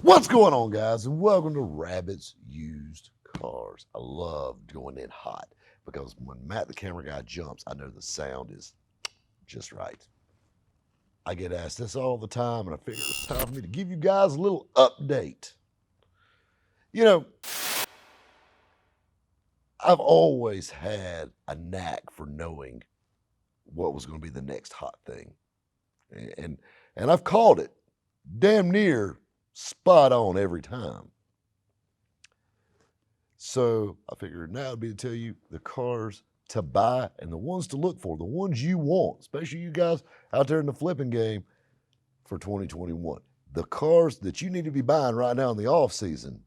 What's going on, guys? And welcome to Rabbit's Used Cars. I love going in hot because when Matt, the camera guy, jumps, I know the sound is just right. I get asked this all the time, and I figure it's time for me to give you guys a little update. You know, I've always had a knack for knowing what was going to be the next hot thing, and and I've called it damn near spot on every time. So I figured now would be to tell you the cars to buy and the ones to look for, the ones you want, especially you guys out there in the flipping game for 2021. The cars that you need to be buying right now in the off season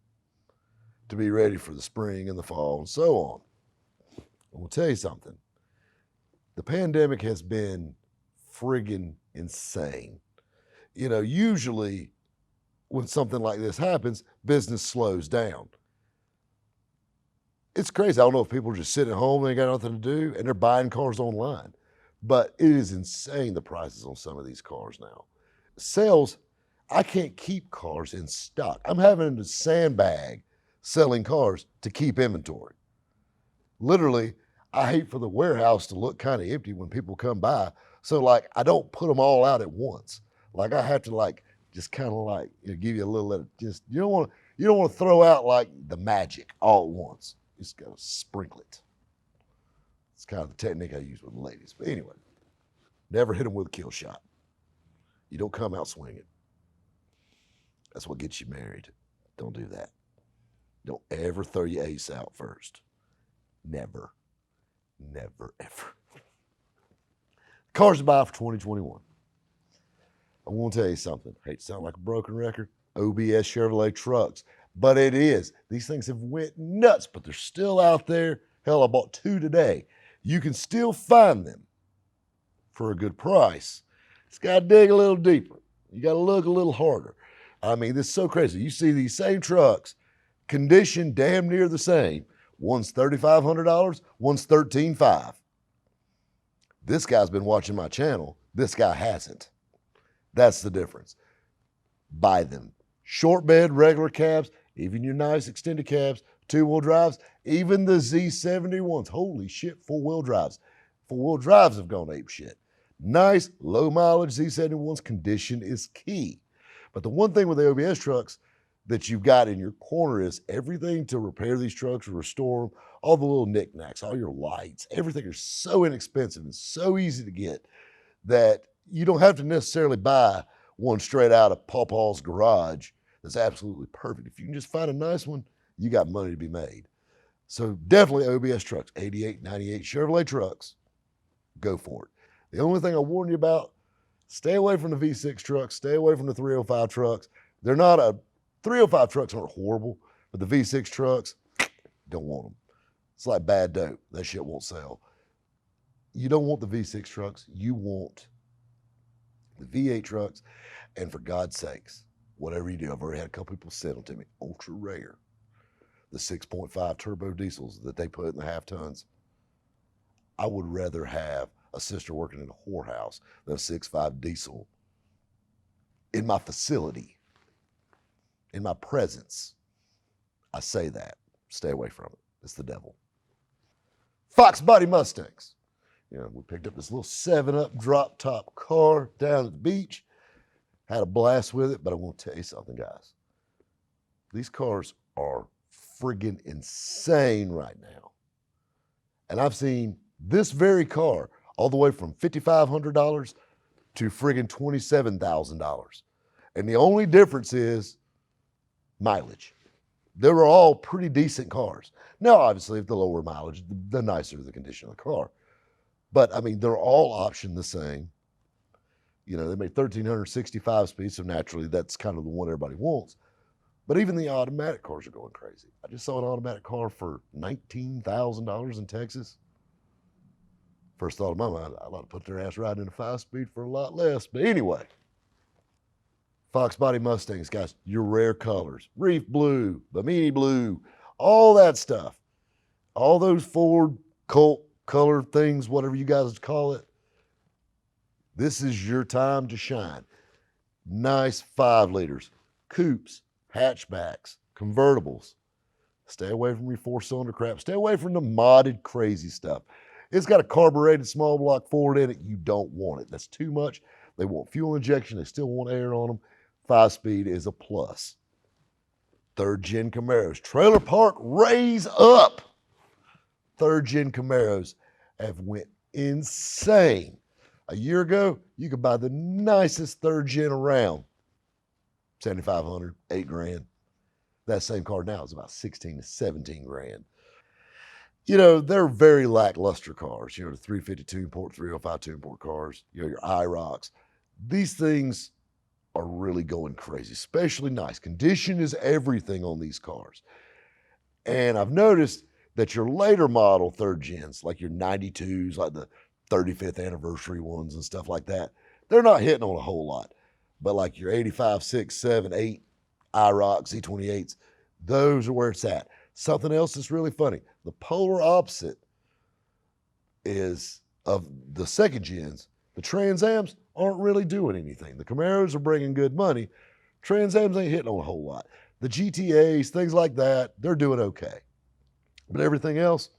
to be ready for the spring and the fall and so on. I will tell you something. The pandemic has been friggin' insane. Usually when something like this happens, business slows down. It's crazy. I don't know if people are just sitting at home, they ain't got nothing to do, and they're buying cars online. But it is insane the prices on some of these cars now. Sales, I can't keep cars in stock. I'm having to sandbag selling cars to keep inventory. Literally, I hate for the warehouse to look kind of empty when people come by. So I don't put them all out at once. I have to just kind of give you a little, just, you don't want to throw out the magic all at once. You just got to sprinkle it. It's kind of the technique I use with the ladies. But anyway, never hit them with a kill shot. You don't come out swinging. That's what gets you married. Don't do that. Don't ever throw your ace out first. Never. Never, ever. Cars to buy for 2021. I want to tell you something. I hate to sound like a broken record. OBS Chevrolet trucks. But it is. These things have went nuts, but they're still out there. Hell, I bought two today. You can still find them for a good price. Just got to dig a little deeper. You got to look a little harder. I mean, this is so crazy. You see these same trucks, condition damn near the same. One's $3,500, one's $13,500. This guy's been watching my channel. This guy hasn't. That's the difference. Buy them. Short bed, regular cabs, even your nice extended cabs, two-wheel drives, even the Z71s. Holy shit, four-wheel drives. Four-wheel drives have gone ape shit. Nice, low mileage Z71s, condition is key. But the one thing with the OBS trucks that you've got in your corner is everything to repair these trucks, restore them, all the little knickknacks, all your lights, everything is so inexpensive and so easy to get that you don't have to necessarily buy one straight out of Pawpaw's garage that's absolutely perfect. If you can just find a nice one, you got money to be made. So definitely OBS trucks, 88, 98 Chevrolet trucks, go for it. The only thing I warn you about, stay away from the V6 trucks, stay away from the 305 trucks. 305 trucks aren't horrible, but the V6 trucks, don't want them. It's like bad dope. That shit won't sell. You don't want the V6 trucks. You want the V8 trucks. And for God's sakes, whatever you do, I've already had a couple people send them to me, ultra rare. The 6.5 turbo diesels that they put in the half tons. I would rather have a sister working in a whorehouse than a 6.5 diesel in my facility, in my presence. I say that. Stay away from it. It's the devil. Fox Body Mustangs. We picked up this little 7-Up drop top car down at the beach. Had a blast with it, but I want to tell you something, guys. These cars are friggin' insane right now. And I've seen this very car all the way from $5,500 to friggin' $27,000. And the only difference is mileage. They were all pretty decent cars. Now, obviously, if the lower mileage, the nicer the condition of the car. But, I mean, they're all optioned the same. They made 1,365 speeds, so naturally that's kind of the one everybody wants. But even the automatic cars are going crazy. I just saw an automatic car for $19,000 in Texas. First thought of my mind, I'd like to put their ass riding in a 5-speed for a lot less. But anyway, Fox Body Mustangs, guys, your rare colors, reef blue, Bimini blue, all that stuff. All those Ford Colt color things, whatever you guys call it. This is your time to shine. Nice 5 liters, coupes, hatchbacks, convertibles. Stay away from your four-cylinder crap. Stay away from the modded crazy stuff. It's got a carbureted small block Ford in it. You don't want it. That's too much. They want fuel injection. They still want air on them. 5-speed is a plus. Third-gen Camaros. Trailer park raise up. Third-gen Camaros have went insane. A year ago, you could buy the nicest third-gen around. 7,500, $8,000. That same car now is about 16 to 17 grand. You know, they're very lackluster cars. You know, the 352 import, 305 import cars, you know, your IROCs. These things are really going crazy, especially nice. Condition is everything on these cars. And I've noticed that your later model third gens, like your 92s, like the 35th anniversary ones and stuff like that, they're not hitting on a whole lot. But like your 85, 6, 7, 8 IROC Z28s, those are where it's at. Something else that's really funny. The polar opposite is of the second gens. The Trans Ams aren't really doing anything. The Camaros are bringing good money. Trans Ams ain't hitting on a whole lot. The GTAs, things like that, they're doing okay. But everything else,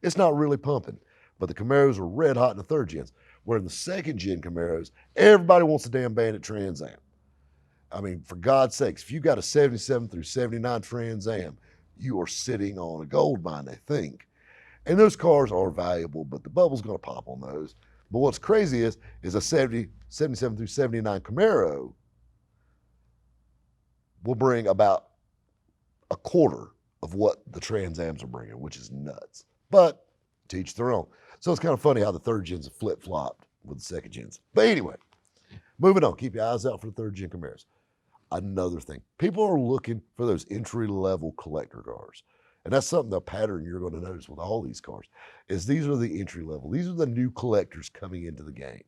it's not really pumping. But the Camaros are red hot in the third gens. Where in the second gen Camaros, everybody wants a damn Bandit Trans Am. I mean, for God's sakes, if you got a 77 through 79 Trans Am, you are sitting on a gold mine, they think. And those cars are valuable, but the bubble's going to pop on those. But what's crazy is a 77 through 79 Camaro will bring about a quarter of what the Trans Ams are bringing, which is nuts. But to each their own. So it's kind of funny how the third gens have flip-flopped with the second gens. But anyway, moving on. Keep your eyes out for the third gen Camaros. Another thing, people are looking for those entry-level collector cars. And that's something, the pattern you're going to notice with all these cars, is these are the entry level. These are the new collectors coming into the game.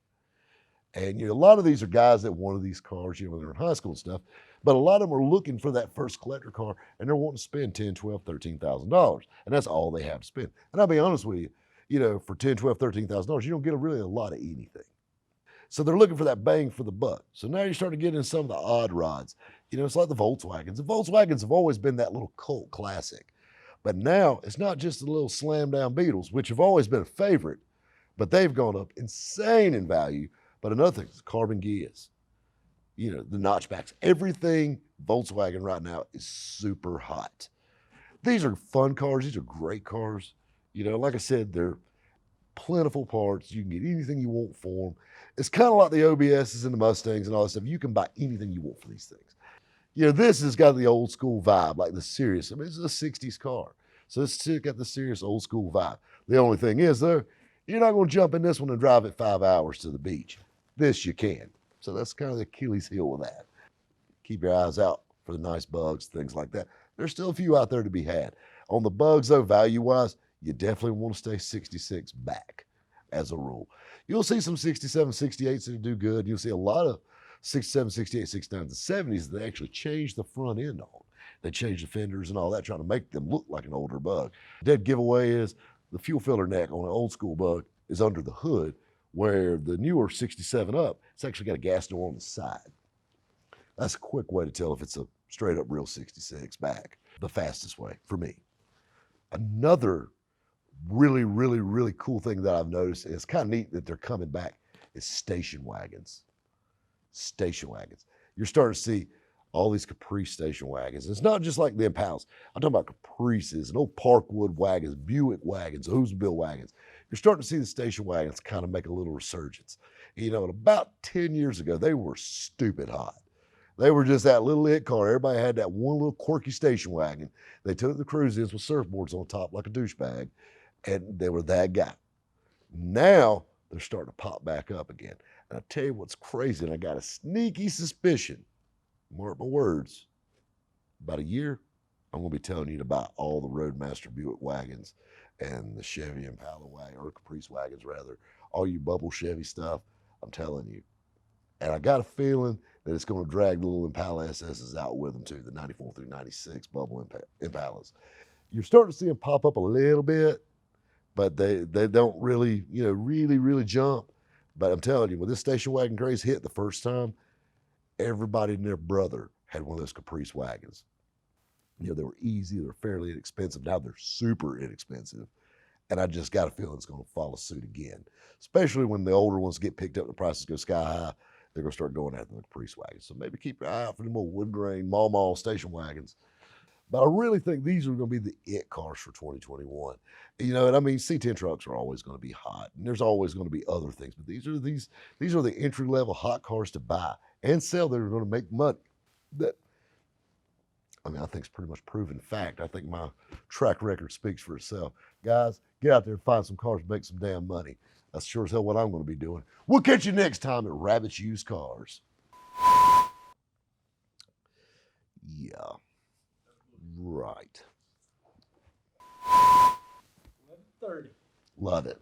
And you know, a lot of these are guys that wanted these cars, you know, when they're in high school and stuff. But a lot of them are looking for that first collector car, and they're wanting to spend $10,000, $12,000, $13,000. And that's all they have to spend. And I'll be honest with you, you know, for $10,000, $12,000, $13,000, you don't get really a lot of anything. So they're looking for that bang for the buck. So now you're starting to get in some of the odd rods. You know, it's like the Volkswagens. The Volkswagens have always been that little cult classic. But now it's not just the little slam down Beetles, which have always been a favorite, but they've gone up insane in value. But another thing is carbon gears, you know, the notchbacks. Everything Volkswagen right now is super hot. These are fun cars. These are great cars. You know, like I said, they're plentiful parts. You can get anything you want for them. It's kind of like the OBSs and the Mustangs and all that stuff. You can buy anything you want for these things. You know, this has got the old school vibe, like the serious. I mean, it's a 60s car. So it's still got the serious old school vibe. The only thing is, though, you're not going to jump in this one and drive it 5 hours to the beach. This you can. So that's kind of the Achilles heel with that. Keep your eyes out for the nice bugs, things like that. There's still a few out there to be had. On the bugs, though, value-wise, you definitely want to stay 66 back as a rule. You'll see some 67, 68s that do good. You'll see a lot of 67, 68, 69s, and 70s that actually changed the front end on. They changed the fenders and all that, trying to make them look like an older bug. Dead giveaway is the fuel filter neck on an old school bug is under the hood, where the newer 67 up, it's actually got a gas door on the side. That's a quick way to tell if it's a straight up real 66 back. The fastest way for me. Another really, really, really cool thing that I've noticed, and it's kind of neat that they're coming back, is station wagons. Station wagons. You're starting to see all these Caprice station wagons. It's not just like the Impalas. I'm talking about Caprices and old Parkwood wagons, Buick wagons, Oldsmobile wagons. You're starting to see the station wagons kind of make a little resurgence. You know, and about 10 years ago, they were stupid hot. They were just that little it car. Everybody had that one little quirky station wagon. They took the cruise-ins with surfboards on top like a douchebag, and they were that guy. Now, they're starting to pop back up again. And I tell you what's crazy, and I got a sneaky suspicion, mark my words, about a year, I'm going to be telling you about all the Roadmaster Buick wagons and the Chevy Impala wagon, or Caprice wagons rather, all you bubble Chevy stuff, I'm telling you. And I got a feeling that it's going to drag the little Impala SSs out with them too, the 94 through 96 bubble Impalas. You're starting to see them pop up a little bit, but they don't really, you know, really jump. But I'm telling you, when this station wagon craze hit the first time, everybody and their brother had one of those Caprice wagons. You know, they were easy, they're fairly inexpensive. Now they're super inexpensive. And I just got a feeling it's going to follow suit again, especially when the older ones get picked up, the prices go sky high. They're going to start going after the Caprice wagons. So maybe keep your eye out for them old wood grain, mall station wagons. But I really think these are going to be the it cars for 2021. You know, and I mean, C10 trucks are always going to be hot, and there's always going to be other things. But these are the entry level hot cars to buy and sell that are going to make money. That I mean, I think it's pretty much proven fact. I think my track record speaks for itself. Guys, get out there and find some cars, make some damn money. That's sure as hell what I'm going to be doing. We'll catch you next time at Rabbit's Used Cars. Yeah, right. 11:30. Love it.